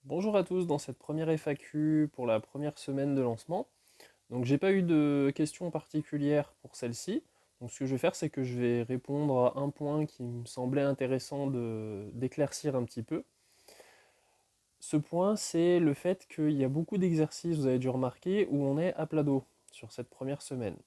Bonjour à tous dans cette première FAQ pour la première semaine de lancement. Donc j'ai pas eu de questions particulières pour celle-ci. Donc ce que je vais faire, c'est que je vais répondre à un point qui me semblait intéressant d'éclaircir un petit peu. Ce point, c'est le fait qu'il y a beaucoup d'exercices, vous avez dû remarquer, où on est à plat dos sur cette première semaine.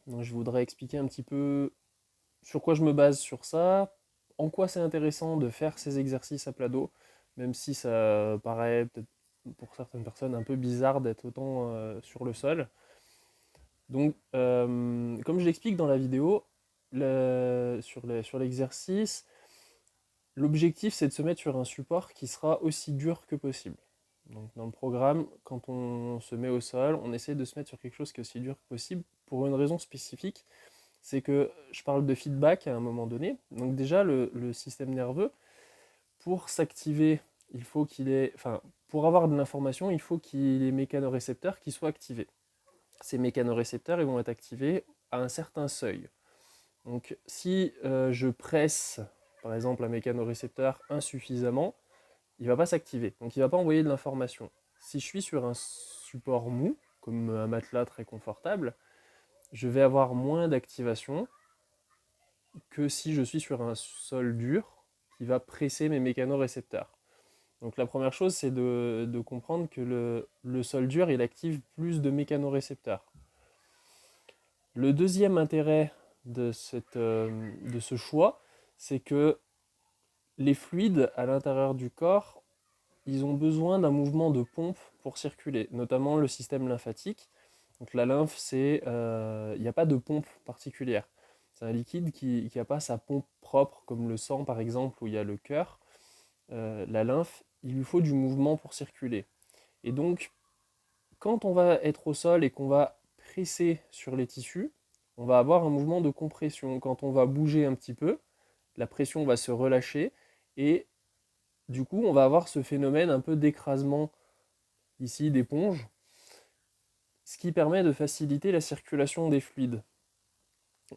Donc je voudrais expliquer un petit peu sur quoi je me base sur ça, en quoi c'est intéressant de faire ces exercices à plat dos, même si ça paraît peut-être pour certaines personnes un peu bizarre d'être autant sur le sol. Donc, comme je l'explique dans la vidéo, sur l'exercice, l'objectif c'est de se mettre sur un support qui sera aussi dur que possible. Donc, dans le programme, quand on se met au sol, on essaie de se mettre sur quelque chose qui est aussi dur que possible pour une raison spécifique, c'est que je parle de feedback à un moment donné. Donc déjà, le système nerveux, pour s'activer, il faut qu'il ait, enfin, pour avoir de l'information, il faut qu'il y ait les mécanorécepteurs qui soient activés. Ces mécanorécepteurs, ils vont être activés à un certain seuil. Donc si je presse, par exemple, un mécanorécepteur insuffisamment, il ne va pas s'activer. Donc il ne va pas envoyer de l'information. Si je suis sur un support mou, comme un matelas très confortable, je vais avoir moins d'activation que si je suis sur un sol dur qui va presser mes mécanorécepteurs. Donc la première chose, c'est de comprendre que le sol dur, il active plus de mécanorécepteurs. Le deuxième intérêt de ce choix, c'est que les fluides à l'intérieur du corps, ils ont besoin d'un mouvement de pompe pour circuler, notamment le système lymphatique. Donc la lymphe, il n'y a pas de pompe particulière. C'est un liquide qui n'a pas sa pompe propre, comme le sang par exemple, où il y a le cœur. La lymphe, il lui faut du mouvement pour circuler. Et donc, quand on va être au sol et qu'on va presser sur les tissus, on va avoir un mouvement de compression. Quand on va bouger un petit peu, la pression va se relâcher et du coup, on va avoir ce phénomène un peu d'écrasement ici d'éponge, ce qui permet de faciliter la circulation des fluides.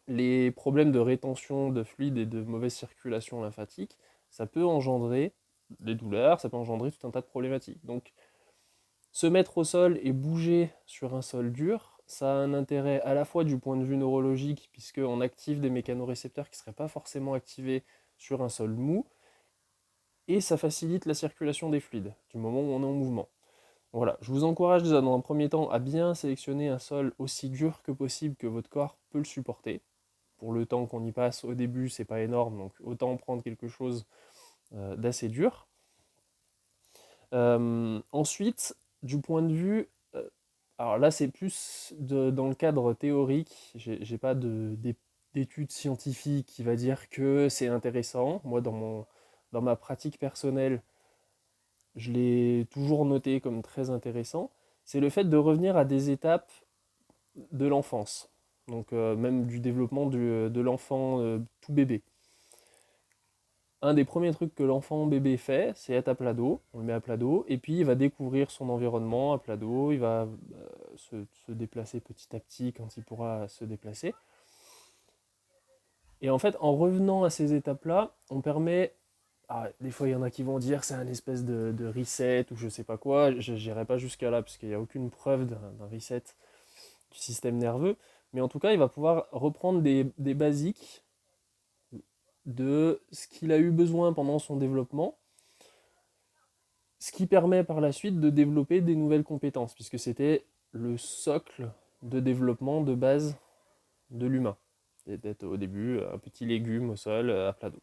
Les problèmes de rétention de fluides et de mauvaise circulation lymphatique, ça peut engendrer des douleurs, ça peut engendrer tout un tas de problématiques. Donc, se mettre au sol et bouger sur un sol dur, ça a un intérêt à la fois du point de vue neurologique, puisqu'on active des mécanorécepteurs qui ne seraient pas forcément activés sur un sol mou, et ça facilite la circulation des fluides du moment où on est en mouvement. Voilà, je vous encourage déjà dans un premier temps à bien sélectionner un sol aussi dur que possible que votre corps peut le supporter. Pour le temps qu'on y passe au début, c'est pas énorme, donc autant prendre quelque chose d'assez dur. Ensuite, du point de vue, alors là c'est plus dans le cadre théorique, j'ai pas d'études scientifiques qui va dire que c'est intéressant. Moi dans ma pratique personnelle, je l'ai toujours noté comme très intéressant, c'est le fait de revenir à des étapes de l'enfance, donc même du développement de l'enfant tout bébé. Un des premiers trucs que l'enfant bébé fait, c'est être à plat dos, on le met à plat dos, et puis il va découvrir son environnement à plat dos, il va se déplacer petit à petit quand il pourra se déplacer. Et en fait, en revenant à ces étapes-là, on permet. Ah, des fois, il y en a qui vont dire c'est un espèce de reset ou je sais pas quoi. Je n'irai pas jusqu'à là, parce qu'il n'y a aucune preuve d'un reset du système nerveux. Mais en tout cas, il va pouvoir reprendre des basiques de ce qu'il a eu besoin pendant son développement, ce qui permet par la suite de développer des nouvelles compétences, puisque c'était le socle de développement de base de l'humain. D'être au début un petit légume au sol à plat dos.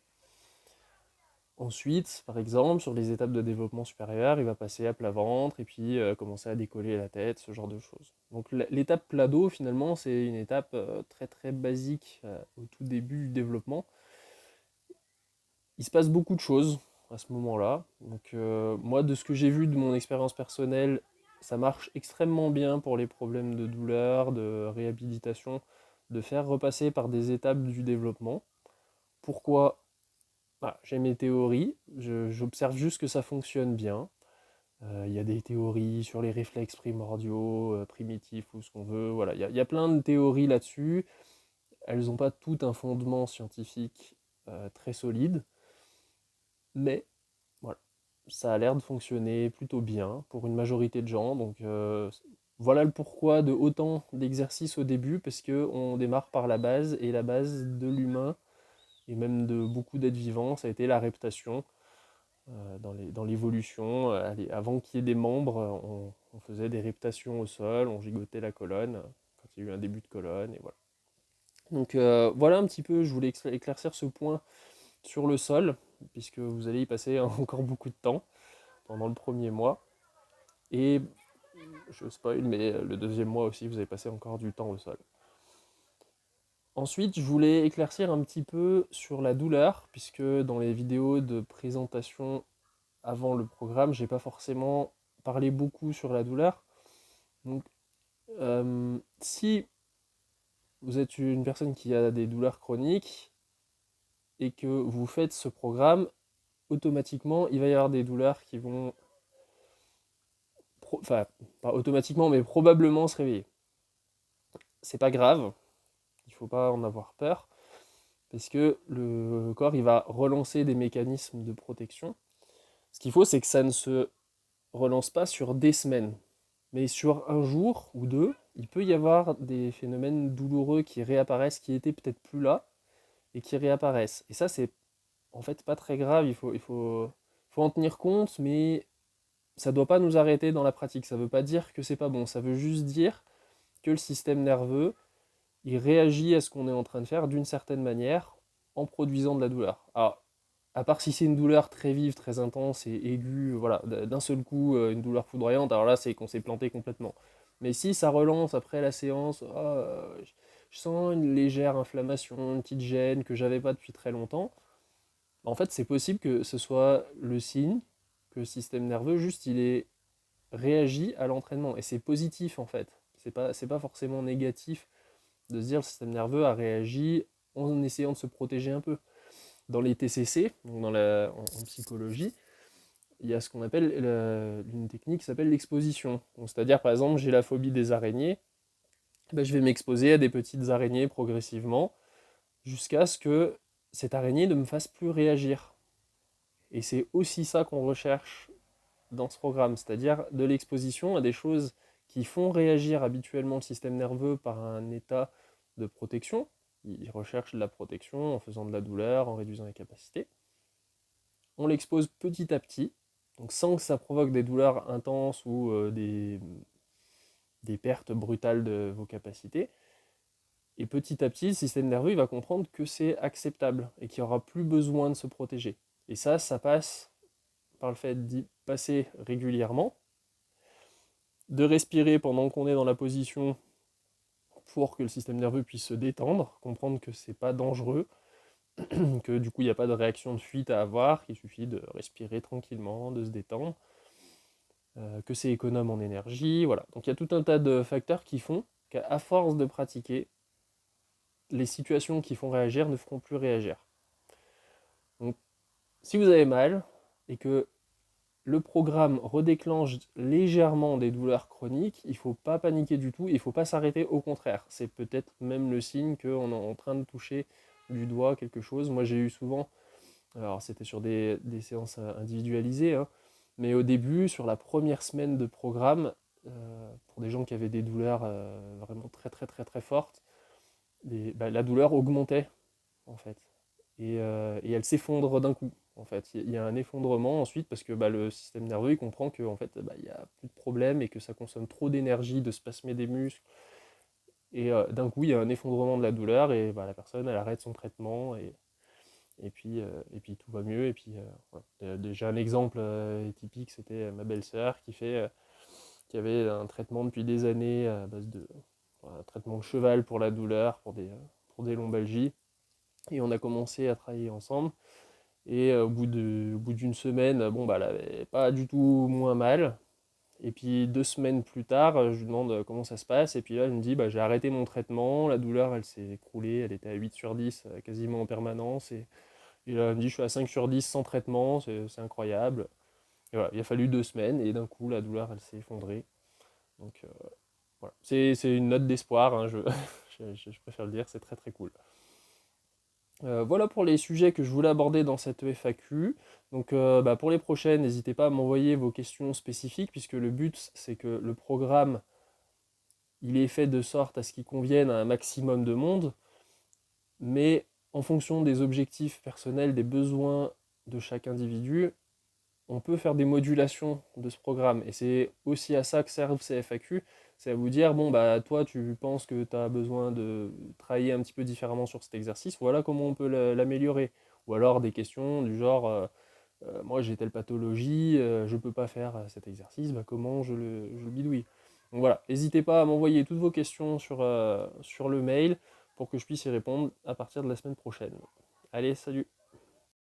Ensuite, par exemple, sur les étapes de développement supérieur, il va passer à plat ventre et puis commencer à décoller la tête, ce genre de choses. Donc l'étape plat dos, finalement, c'est une étape très très basique au tout début du développement. Il se passe beaucoup de choses à ce moment-là. Donc moi, de ce que j'ai vu de mon expérience personnelle, ça marche extrêmement bien pour les problèmes de douleur, de réhabilitation, de faire repasser par des étapes du développement. Pourquoi? Voilà, j'ai mes théories, j'observe juste que ça fonctionne bien. Il y a des théories sur les réflexes primordiaux, primitifs ou ce qu'on veut. Voilà, il y a plein de théories là-dessus. Elles n'ont pas tout un fondement scientifique très solide, mais voilà, ça a l'air de fonctionner plutôt bien pour une majorité de gens. Donc voilà le pourquoi de autant d'exercices au début, parce qu'on démarre par la base, et la base de l'humain, et même de beaucoup d'êtres vivants, ça a été la reptation. Dans l'évolution, avant qu'il y ait des membres, on faisait des reptations au sol, on gigotait la colonne, quand il y a eu un début de colonne, et voilà. Donc voilà un petit peu, je voulais éclaircir ce point sur le sol, puisque vous allez y passer encore beaucoup de temps pendant le premier mois. Et je spoil, mais le deuxième mois aussi, vous allez passer encore du temps au sol. Ensuite, je voulais éclaircir un petit peu sur la douleur, puisque dans les vidéos de présentation avant le programme, j'ai pas forcément parlé beaucoup sur la douleur. Donc, si vous êtes une personne qui a des douleurs chroniques et que vous faites ce programme, automatiquement, il va y avoir des douleurs qui vont, enfin, pas automatiquement, mais probablement se réveiller. C'est pas grave, il faut pas en avoir peur, parce que le corps, il va relancer des mécanismes de protection. Ce qu'il faut, c'est que ça ne se relance pas sur des semaines. Mais sur un jour ou deux, il peut y avoir des phénomènes douloureux qui réapparaissent, qui étaient peut-être plus là, et qui réapparaissent. Et ça, c'est en fait pas très grave, faut en tenir compte, mais ça ne doit pas nous arrêter dans la pratique. Ça ne veut pas dire que c'est pas bon, ça veut juste dire que le système nerveux, il réagit à ce qu'on est en train de faire d'une certaine manière en produisant de la douleur. Alors, à part si c'est une douleur très vive, très intense et aiguë, voilà, d'un seul coup, une douleur foudroyante, alors là, c'est qu'on s'est planté complètement. Mais si ça relance après la séance, je sens une légère inflammation, une petite gêne que j'avais pas depuis très longtemps, en fait, c'est possible que ce soit le signe que le système nerveux, juste, il est réagi à l'entraînement. Et c'est positif, en fait. C'est pas forcément négatif de se dire le système nerveux a réagi en essayant de se protéger un peu. Dans les TCC, donc en psychologie, il y a ce qu'on appelle une technique qui s'appelle l'exposition. C'est-à-dire, par exemple, j'ai la phobie des araignées, ben, je vais m'exposer à des petites araignées progressivement jusqu'à ce que cette araignée ne me fasse plus réagir. Et c'est aussi ça qu'on recherche dans ce programme, c'est-à-dire de l'exposition à des choses qui font réagir habituellement le système nerveux par un état de protection. Il recherche de la protection en faisant de la douleur, en réduisant les capacités. On l'expose petit à petit, donc sans que ça provoque des douleurs intenses ou des pertes brutales de vos capacités. Et petit à petit, le système nerveux il va comprendre que c'est acceptable et qu'il n'y aura plus besoin de se protéger. Et ça passe par le fait d'y passer régulièrement, de respirer pendant qu'on est dans la position pour que le système nerveux puisse se détendre, comprendre que c'est pas dangereux, que du coup il n'y a pas de réaction de fuite à avoir, qu'il suffit de respirer tranquillement, de se détendre, que c'est économe en énergie, voilà. Donc il y a tout un tas de facteurs qui font qu'à force de pratiquer, les situations qui font réagir ne feront plus réagir. Donc si vous avez mal et que le programme redéclenche légèrement des douleurs chroniques, il ne faut pas paniquer du tout, il ne faut pas s'arrêter, au contraire. C'est peut-être même le signe qu'on est en train de toucher du doigt quelque chose. Moi j'ai eu souvent, alors c'était sur des séances individualisées, hein, mais au début, sur la première semaine de programme, pour des gens qui avaient des douleurs vraiment très très très très fortes, la douleur augmentait en fait. Et elle s'effondre d'un coup. En fait, il y a un effondrement ensuite parce que le système nerveux il comprend que en fait, il n'y a plus de problème et que ça consomme trop d'énergie de spasmer des muscles. Et d'un coup, il y a un effondrement de la douleur et la personne elle arrête son traitement et puis tout va mieux. Et puis voilà. Déjà un exemple typique, c'était ma belle-sœur qui avait un traitement depuis des années à base de un traitement de cheval pour la douleur, pour des lombalgies. Et on a commencé à travailler ensemble. Et au bout d'une semaine, bon, elle avait pas du tout moins mal. Et puis 2 semaines plus tard, je lui demande comment ça se passe. Et puis là, elle me dit, j'ai arrêté mon traitement. La douleur, elle s'est écroulée. Elle était à 8 sur 10 quasiment en permanence. Et là, elle me dit, je suis à 5 sur 10 sans traitement. C'est incroyable. Et voilà, il a fallu 2 semaines. Et d'un coup, la douleur, elle s'est effondrée. Donc voilà. C'est une note d'espoir, hein, je préfère le dire. C'est très très cool. Voilà pour les sujets que je voulais aborder dans cette FAQ. Donc pour les prochaines, n'hésitez pas à m'envoyer vos questions spécifiques, puisque le but c'est que le programme il est fait de sorte à ce qu'il convienne à un maximum de monde, mais en fonction des objectifs personnels, des besoins de chaque individu, on peut faire des modulations de ce programme. Et c'est aussi à ça que servent ces FAQ, c'est à vous dire, bon, bah toi, tu penses que tu as besoin de travailler un petit peu différemment sur cet exercice, voilà comment on peut l'améliorer. Ou alors des questions du genre, moi j'ai telle pathologie, je ne peux pas faire cet exercice, bah, comment je le bidouille. Donc voilà, n'hésitez pas à m'envoyer toutes vos questions sur le mail pour que je puisse y répondre à partir de la semaine prochaine. Allez, salut!